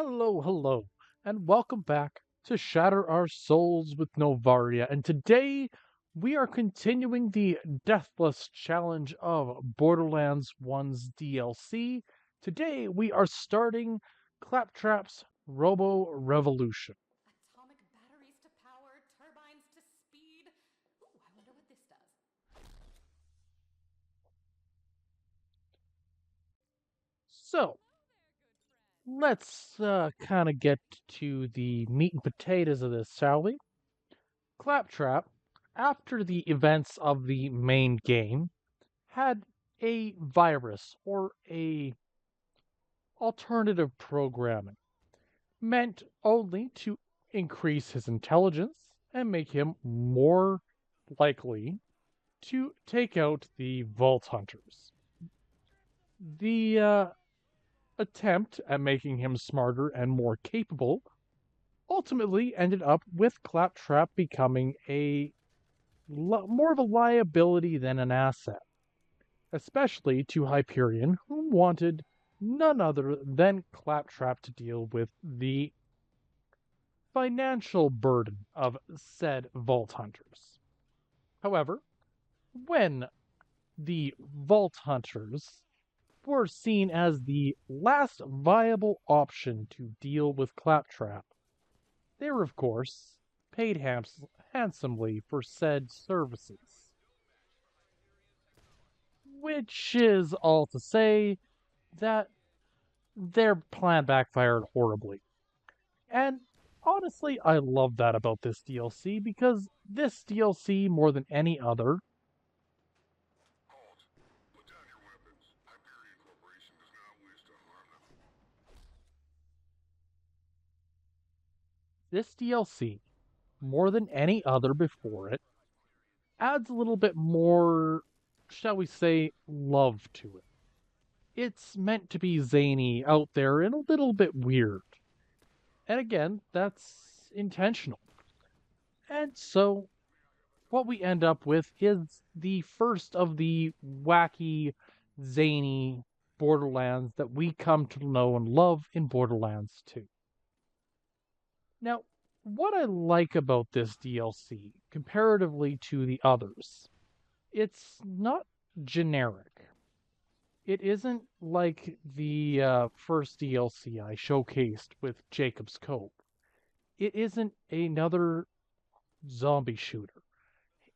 Hello, hello, and welcome back to Shatter Our Souls with Novaria. And today we are continuing the Deathless challenge of Borderlands 1's DLC. Today we are starting Claptrap's Robo Revolution. Atomic batteries to power, turbines to speed. Ooh, I wonder what this does. So let's kind of get to the meat and potatoes of this, shall we? Claptrap, after the events of the main game, had a virus or a alternative programming meant only to increase his intelligence and make him more likely to take out the Vault Hunters. The attempt at making him smarter and more capable ultimately ended up with Claptrap becoming more of a liability than an asset, especially to Hyperion, who wanted none other than Claptrap to deal with the financial burden of said Vault Hunters. However, when the Vault Hunters were seen as the last viable option to deal with Claptrap, they were, of course, paid handsomely for said services. Which is all to say that their plan backfired horribly. And honestly, I love that about this DLC because this DLC, more than any other, Halt! Put down your weapons. Hyperion Corporation does not wish to harm them. this DLC, more than any other before it, adds a little bit more, shall we say, love to it. It's meant to be zany, out there, and a little bit weird. And again, that's intentional. And so, what we end up with is the first of the wacky, zany Borderlands that we come to know and love in Borderlands 2. Now, what I like about this DLC, comparatively to the others, it's not generic. It isn't like the first DLC I showcased with Jacob's Cove. It isn't another zombie shooter.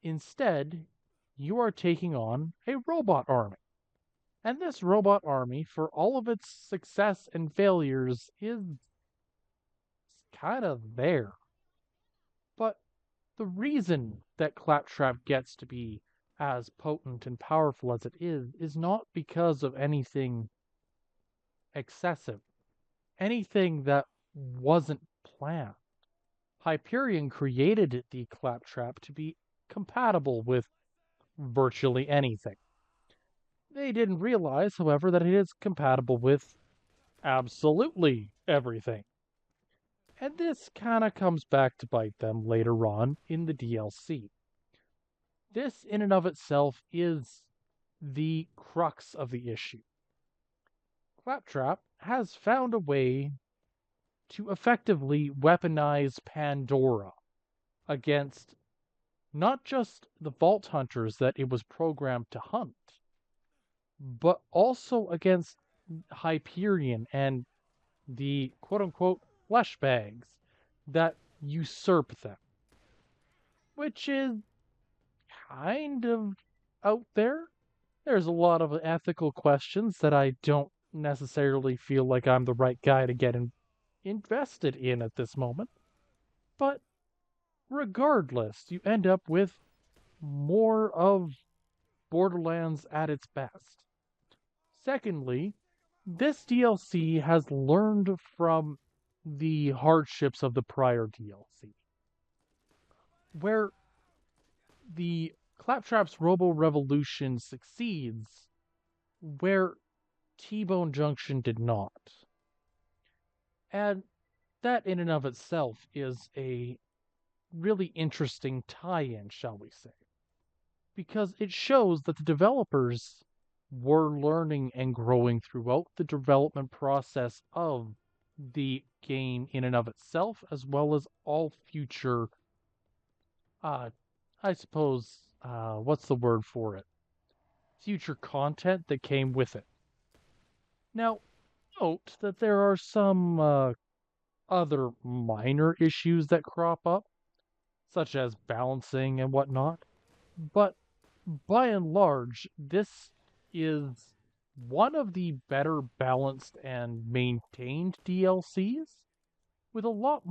Instead, you are taking on a robot army. And this robot army, for all of its success and failures, is kind of there. But the reason that Claptrap gets to be as potent and powerful as it is not because of anything excessive, anything that wasn't planned. Hyperion created the Claptrap to be compatible with virtually anything. They didn't realize, however, that it is compatible with absolutely everything. And this kind of comes back to bite them later on in the DLC. This, in and of itself, is the crux of the issue. Claptrap has found a way to effectively weaponize Pandora against not just the Vault Hunters that it was programmed to hunt, but also against Hyperion and the quote unquote fleshbags that usurp them, which is kind of out there. There's a lot of ethical questions that I don't necessarily feel like I'm the right guy to get invested in at this moment. But regardless, you end up with more of Borderlands at its best. Secondly, this DLC has learned from the hardships of the prior DLC, where the Claptrap's Robo Revolution succeeds where T-Bone Junction did not. And that in and of itself is a really interesting tie-in, shall we say, because it shows that the developers were learning and growing throughout the development process of the game in and of itself, as well as all future, uh, I suppose, what's the word for it? Future content that came with it. Now, note that there are some other minor issues that crop up, such as balancing and whatnot, but by and large, this is one of the better balanced and maintained DLCs with a lot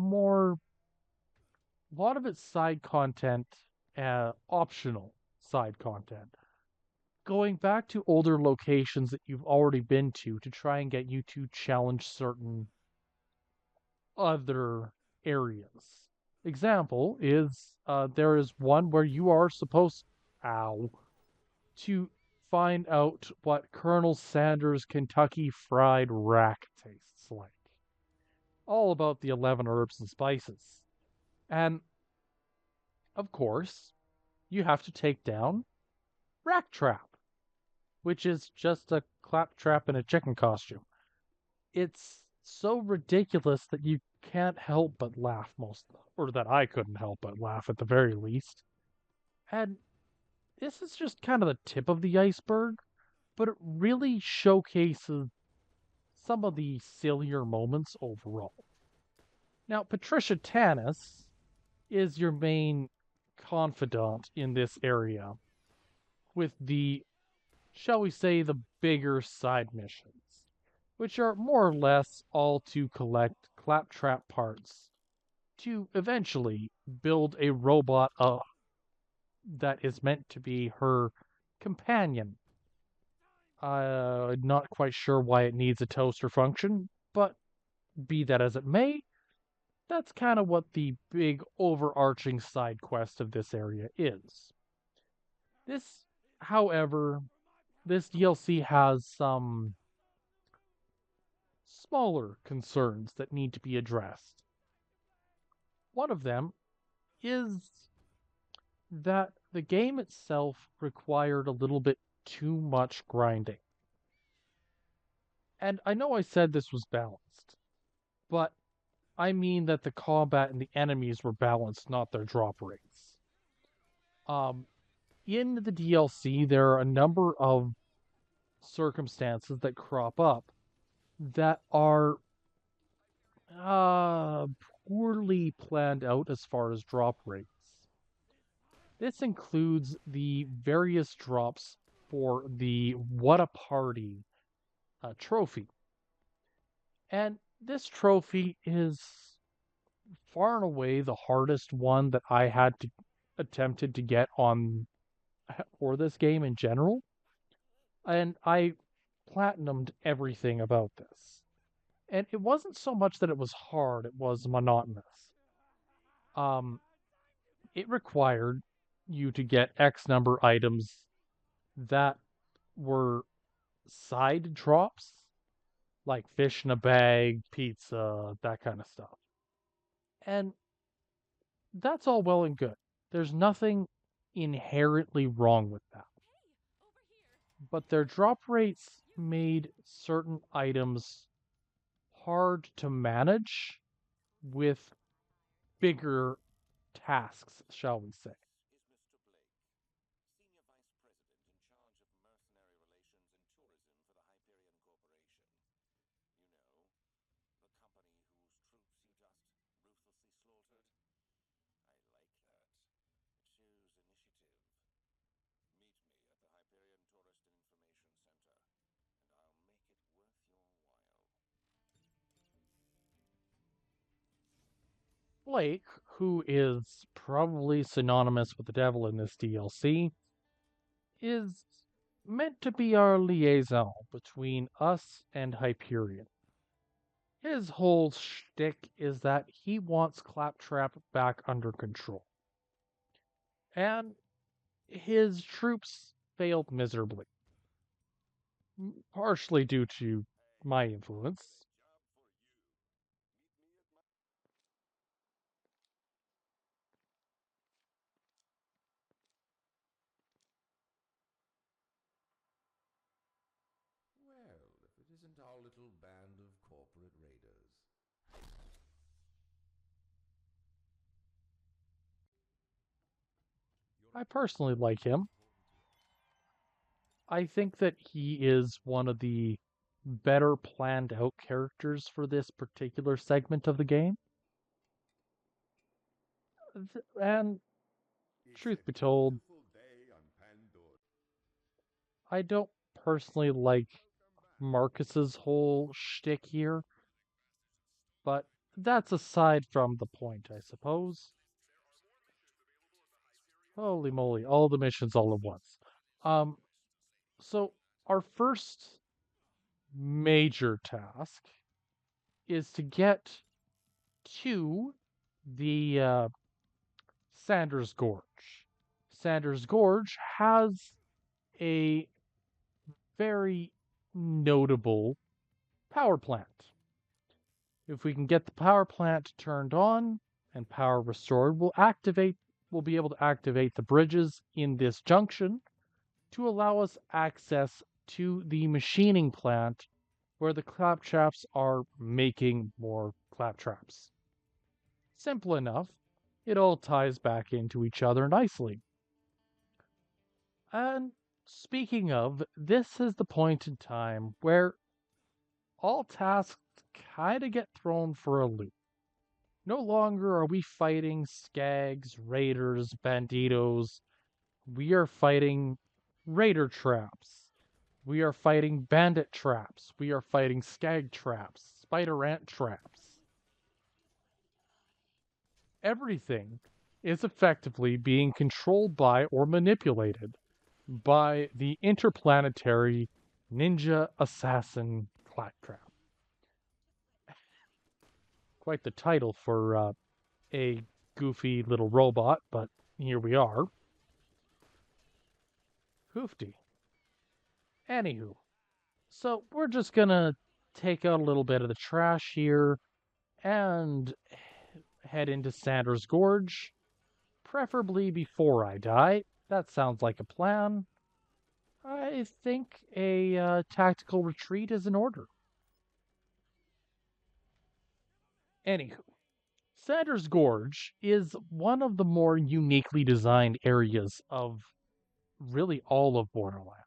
of its side content, optional side content, going back to older locations that you've already been to try and get you to challenge certain other areas. Example is there is one where you are supposed, ow, to find out what Colonel Sanders' Kentucky Fried Rack tastes like. All about the 11 herbs and spices. And, of course, you have to take down Rack Trap, which is just a claptrap in a chicken costume. It's so ridiculous that you can't help but laugh or that I couldn't help but laugh at the very least. And this is just kind of the tip of the iceberg, but it really showcases some of the sillier moments overall. Now, Patricia Tanis is your main confidant in this area, with the, shall we say, the bigger side missions, which are more or less all to collect claptrap parts to eventually build a robot that is meant to be her companion. Not quite sure why it needs a toaster function, but be that as it may, that's kind of what the big overarching side quest of this area is. This, however, this DLC has some smaller concerns that need to be addressed. One of them is that the game itself required a little bit too much grinding. And I know I said this was balanced, but I mean that the combat and the enemies were balanced, not their drop rates. Um, in the DLC, there are a number of circumstances that crop up that are uh, poorly planned out as far as drop rates. This includes the various drops for the What a Party trophy. And this trophy is far and away the hardest one that I had to attempted to get on for this game in general. And I platinumed everything about this. And it wasn't so much that it was hard, it was monotonous. Um, it required you to get X number items that were side drops, like fish in a bag, pizza, that kind of stuff. And that's all well and good. There's nothing inherently wrong with that. But their drop rates made certain items hard to manage with bigger tasks, shall we say. Blake, who is probably synonymous with the devil in this DLC, is meant to be our liaison between us and Hyperion. His whole shtick is that he wants Claptrap back under control. And his troops failed miserably, partially due to my influence. Well, if it isn't our little band of corporate raiders. I personally like him. I think that he is one of the better planned out characters for this particular segment of the game. And truth be told, I don't personally like Marcus's whole shtick here, but that's aside from the point, I suppose. Holy moly, all the missions all at once. Um, so our first major task is to get to the Sanders Gorge. Sanders Gorge has a very notable power plant. If we can get the power plant turned on and power restored, we'll be able to activate the bridges in this junction to allow us access to the machining plant where the claptraps are making more claptraps. Simple enough. It all ties back into each other nicely. And speaking of, this is the point in time where all tasks kind of get thrown for a loop. No longer are we fighting skags, raiders, banditos. We are fighting raider traps. We are fighting bandit traps. We are fighting skag traps, spider ant traps. Everything is effectively being controlled by or manipulated by the interplanetary ninja assassin claptrap. Quite the title for a goofy little robot, but here we are. Hoofty. Anywho, so we're just gonna take out a little bit of the trash here and head into Sanders Gorge, preferably before I die. That sounds like a plan. I think a tactical retreat is in order. Anywho, Sanders Gorge is one of the more uniquely designed areas of really all of Borderlands.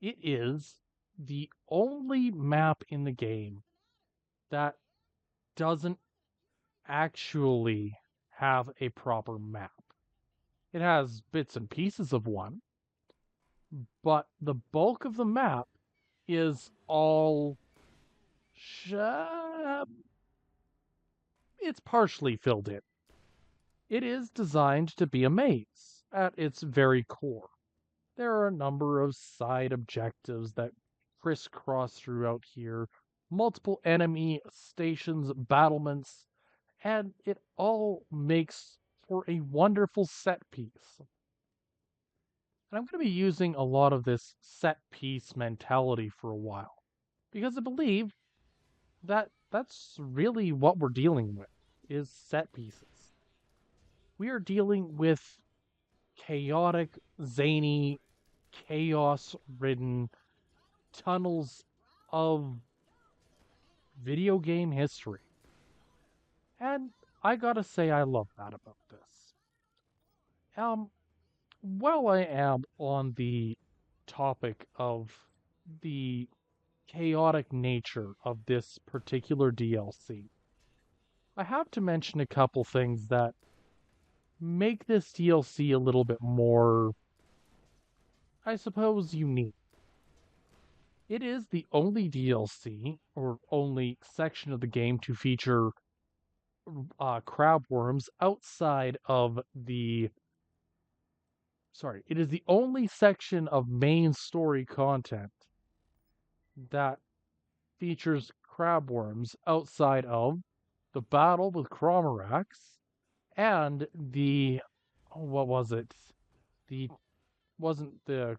It is the only map in the game that doesn't actually have a proper map. It has bits and pieces of one, but the bulk of the map is all it's partially filled in. It is designed to be a maze at its very core. There are a number of side objectives that crisscross throughout here, multiple enemy stations, battlements, and it all makes for a wonderful set piece. And I'm going to be using a lot of this set piece mentality for a while because I believe that that's really what we're dealing with is set pieces. We are dealing with chaotic, zany, chaos-ridden tunnels of video game history. And I gotta say I love that about this. While I am on the topic of the chaotic nature of this particular DLC, I have to mention a couple things that make this DLC a little bit more, I suppose, unique. It is the only DLC, or only section of the game to feature crab worms outside of the. Sorry, it is the only section of main story content that features crab worms outside of the battle with Cromorax and the. What was it? The wasn't the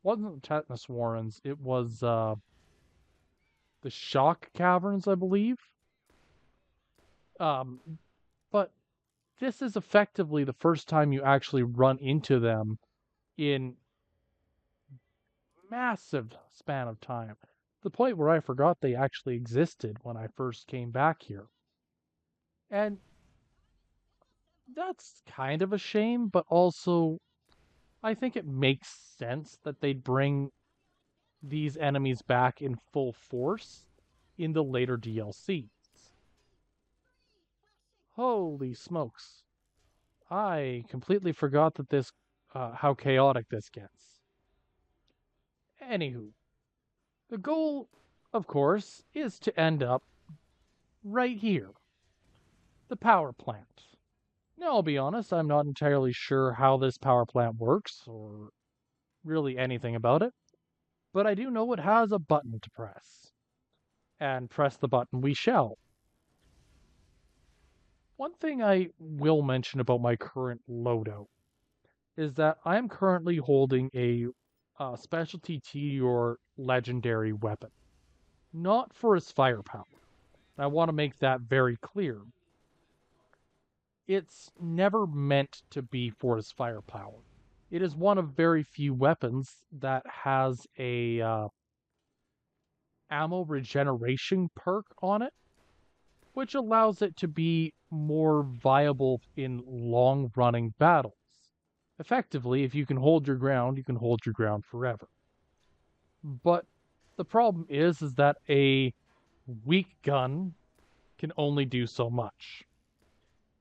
wasn't tetanus warrens. It was the shock caverns, I believe. Um, but this is effectively the first time you actually run into them in massive span of time. The point where I forgot they actually existed when I first came back here. And That's kind of a shame, but also I think it makes sense that they'd bring these enemies back in full force in the later DLCs. Holy smokes. I completely forgot that how chaotic this gets. Anywho, the goal, of course, is to end up right here, the power plant. Now, I'll be honest, I'm not entirely sure how this power plant works, or really anything about it, but I do know it has a button to press. And press the button we shall. One thing I will mention about my current loadout is that I'm currently holding a specialty T or legendary weapon, not for its firepower. I want to make that very clear. It's never meant to be for its firepower. It is one of very few weapons that has a ammo regeneration perk on it, which allows it to be more viable in long running battles. Effectively, if you can hold your ground, you can hold your ground forever. But the problem is that a weak gun can only do so much.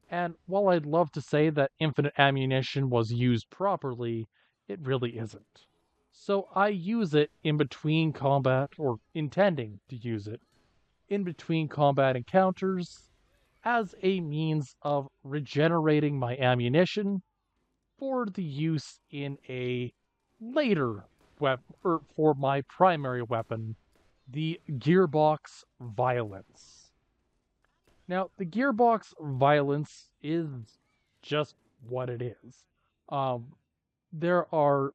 And while I'd love to say that infinite ammunition was used properly, it really isn't. So I use it in between combat, or intending to use it, in between combat encounters as a means of regenerating my ammunition for the use in a later weapon, or for my primary weapon, the Gearbox Violence. Now, the Gearbox Violence is just what it is. Um, there are,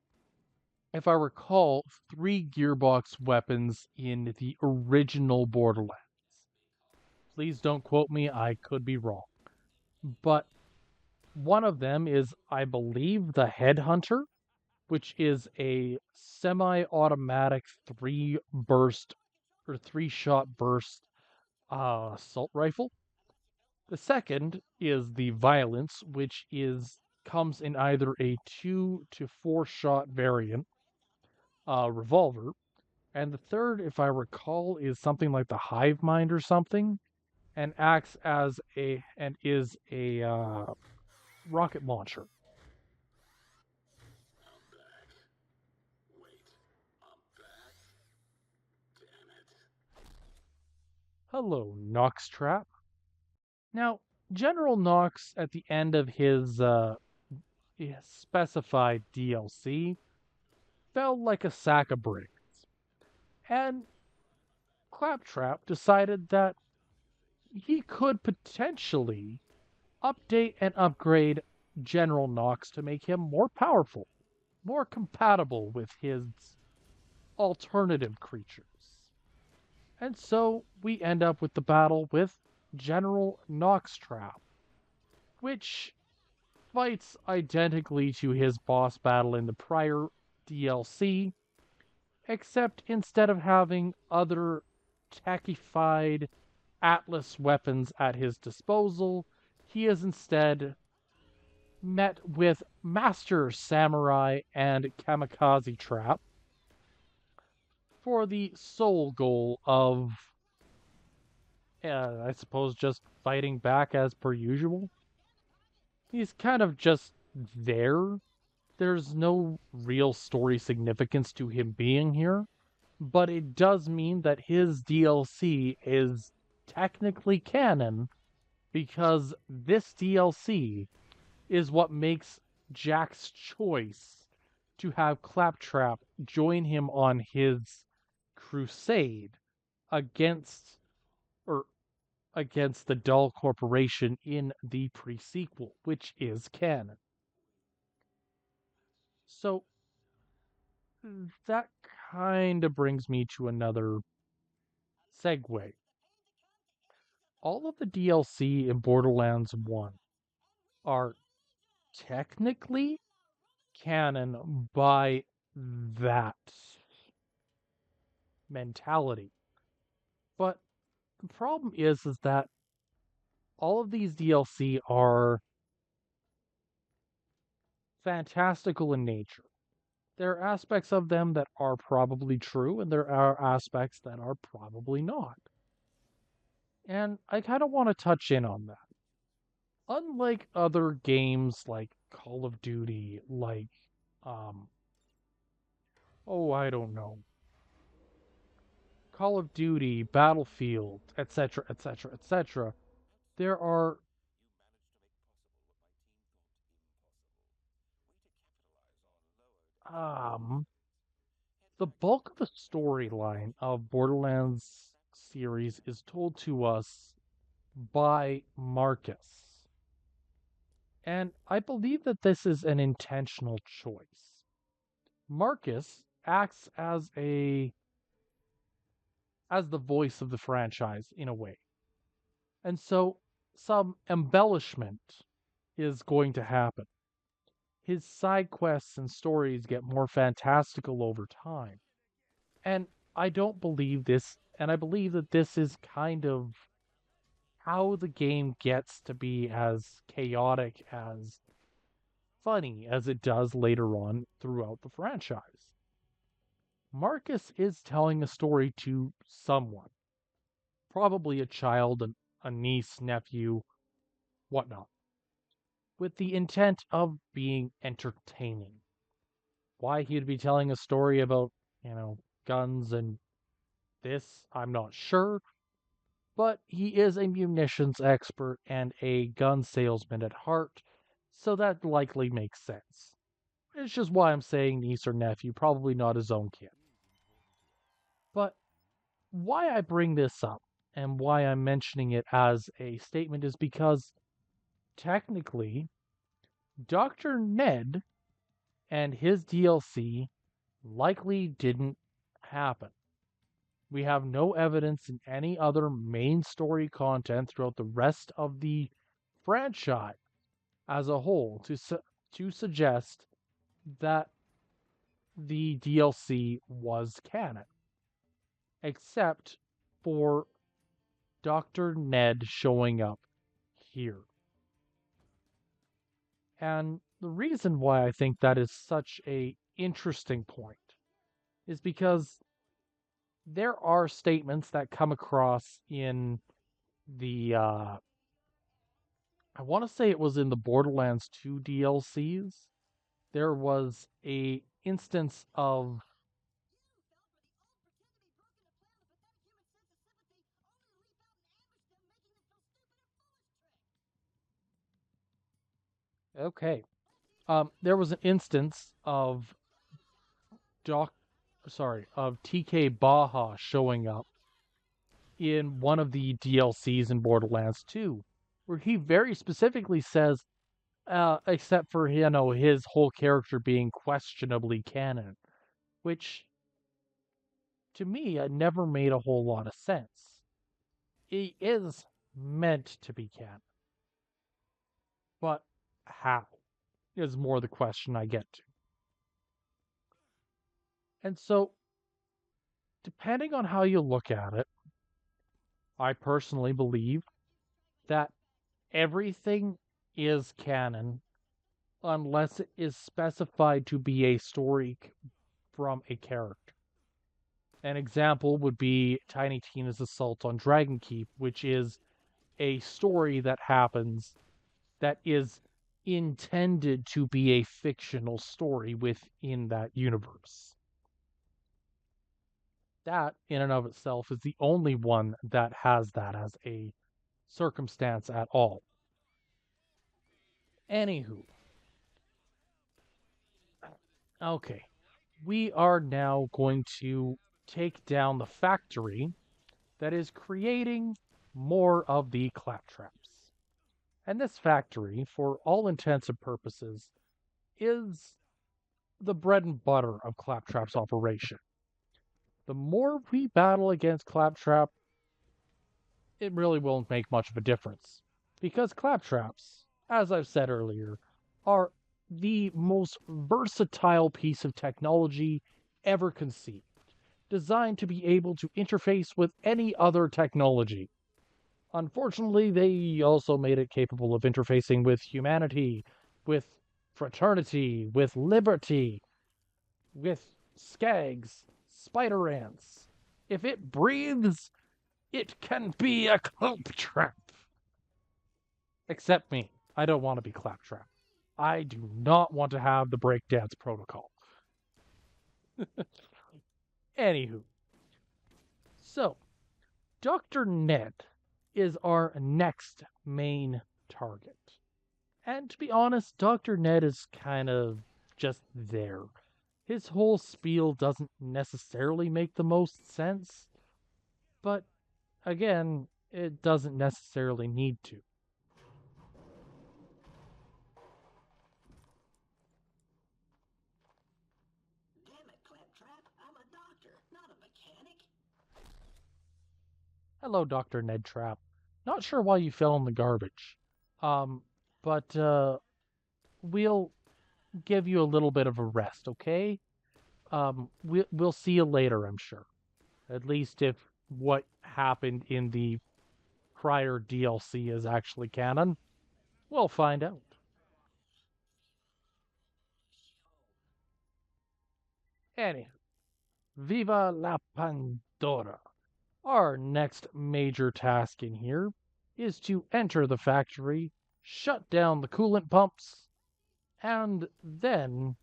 if I recall, three Gearbox weapons in the original Borderlands. Please don't quote me, I could be wrong. But one of them is, I believe, the Headhunter, which is a semi-automatic three shot burst assault rifle. The second is the Violence, which is comes in either a 2 to 4 shot variant revolver, and the third, if I recall, is something like the Hive Mind or something, and acts as a and is a rocket launcher. I'm back. Wait, I'm back? Damn it. Hello, Nox Trap. Now, General Knox, at the end of his specified DLC, fell like a sack of bricks, and Claptrap decided that he could potentially update and upgrade General Knox to make him more powerful, more compatible with his alternative creatures. And so we end up with the battle with General Knoxtrap, which fights identically to his boss battle in the prior DLC, except instead of having other techified Atlas weapons at his disposal, he is instead met with Master Samurai and Kamikaze Trap for the sole goal of, I suppose, just fighting back as per usual. He's kind of just there. There's no real story significance to him being here, but it does mean that his DLC is technically canon because this DLC is what makes Jack's choice to have Claptrap join him on his crusade against or against the Dull Corporation in the prequel, which is canon. So that kind of brings me to another segue. All of the DLC in Borderlands 1 are technically canon by that mentality. But the problem is that all of these DLC are fantastical in nature. There are aspects of them that are probably true, and there are aspects that are probably not. And I kind of want to touch in on that. Unlike other games like Call of Duty, like, um, oh, I don't know, Call of Duty, Battlefield, etc., etc., etc., there are um the bulk of the storyline of Borderlands series is told to us by Marcus. And I believe that this is an intentional choice. Marcus acts as the voice of the franchise in a way. And so some embellishment is going to happen. His side quests and stories get more fantastical over time. And I don't believe this, and I believe that this is kind of how the game gets to be as chaotic, as funny as it does later on throughout the franchise. Marcus is telling a story to someone, probably a child, a niece, nephew, whatnot, with the intent of being entertaining. Why he'd be telling a story about, guns and this, I'm not sure, but he is a munitions expert and a gun salesman at heart, so that likely makes sense. It's just why I'm saying niece or nephew, probably not his own kid. But why I bring this up and why I'm mentioning it as a statement is because technically, Dr. Ned and his DLC likely didn't happen. We have no evidence in any other main story content throughout the rest of the franchise as a whole to suggest that the DLC was canon, except for Dr. Ned showing up here. And the reason why I think that is such a interesting point is because there are statements that come across in the I want to say it was in the Borderlands 2 DLCs. There was a instance of okay. There was an instance of Doc of TK Baja showing up in one of the DLCs in Borderlands 2, where he very specifically says, except for his whole character being questionably canon, which to me never made a whole lot of sense. He is meant to be canon, but how is more the question I get to. And so, depending on how you look at it, I personally believe that everything is canon unless it is specified to be a story from a character. An example would be Tiny Tina's assault on Dragonkeep, which is a story that happens that is intended to be a fictional story within that universe. That, in and of itself, is the only one that has that as a circumstance at all. Anywho, okay, we are now going to take down the factory that is creating more of the claptraps. And this factory, for all intents and purposes, is the bread and butter of Claptrap's operation. The more we battle against Claptrap, it really won't make much of a difference. Because Claptraps, as I've said earlier, are the most versatile piece of technology ever conceived, designed to be able to interface with any other technology. Unfortunately, they also made it capable of interfacing with humanity, with fraternity, with liberty, with skags, spider ants. If it breathes, it can be a claptrap. Except me. I don't want to be claptrap. I do not want to have the breakdance protocol. Anywho, so Dr. Ned is our next main target. And to be honest, Dr. Ned is kind of just there. His whole spiel doesn't necessarily make the most sense, but again, it doesn't necessarily need to. Damn it, Claptrap. I'm a doctor, not a mechanic. Hello, Dr. Ned Trap. Not sure why you fell in the garbage. But we'll give you a little bit of a rest, okay? We'll see you later, I'm sure. At least if what happened in the prior DLC is actually canon, we'll find out. Anywho, Viva la Pandora. Our next major task in here is to enter the factory, shut down the coolant pumps, and then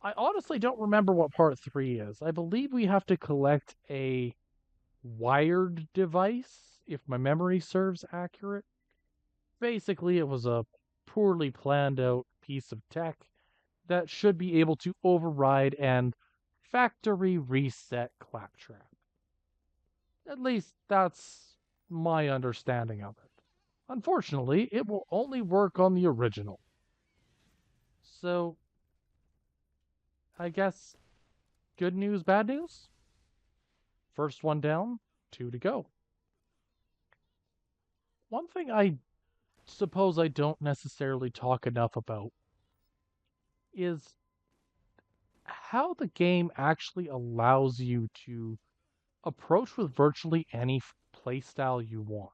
I honestly don't remember what part 3 is. I believe we have to collect a wired device, if my memory serves accurate. Basically, it was a poorly planned out piece of tech that should be able to override and factory reset Claptrap. At least that's my understanding of it. Unfortunately, it will only work on the original. So, I guess good news, bad news? First one down, 2 to go. One thing I suppose I don't necessarily talk enough about is how the game actually allows you to approach with virtually any playstyle you want.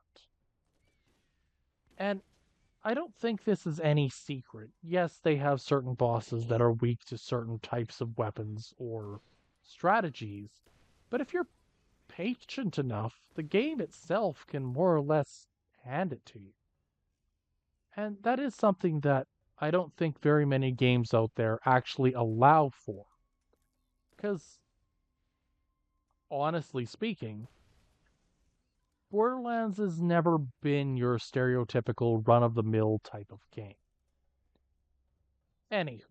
And I don't think this is any secret. Yes, they have certain bosses that are weak to certain types of weapons or strategies, but if you're patient enough, the game itself can more or less hand it to you. And that is something that I don't think very many games out there actually allow for. Because, honestly speaking, Borderlands has never been your stereotypical run of the mill type of game. Anywho,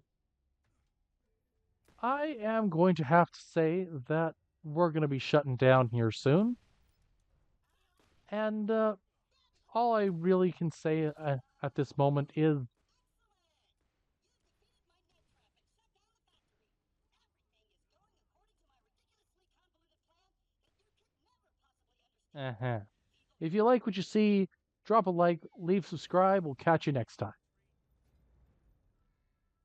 I am going to have to say that we're going to be shutting down here soon. And all I really can say at this moment is uh-huh. If you like what you see, drop a like, leave subscribe. We'll catch you next time.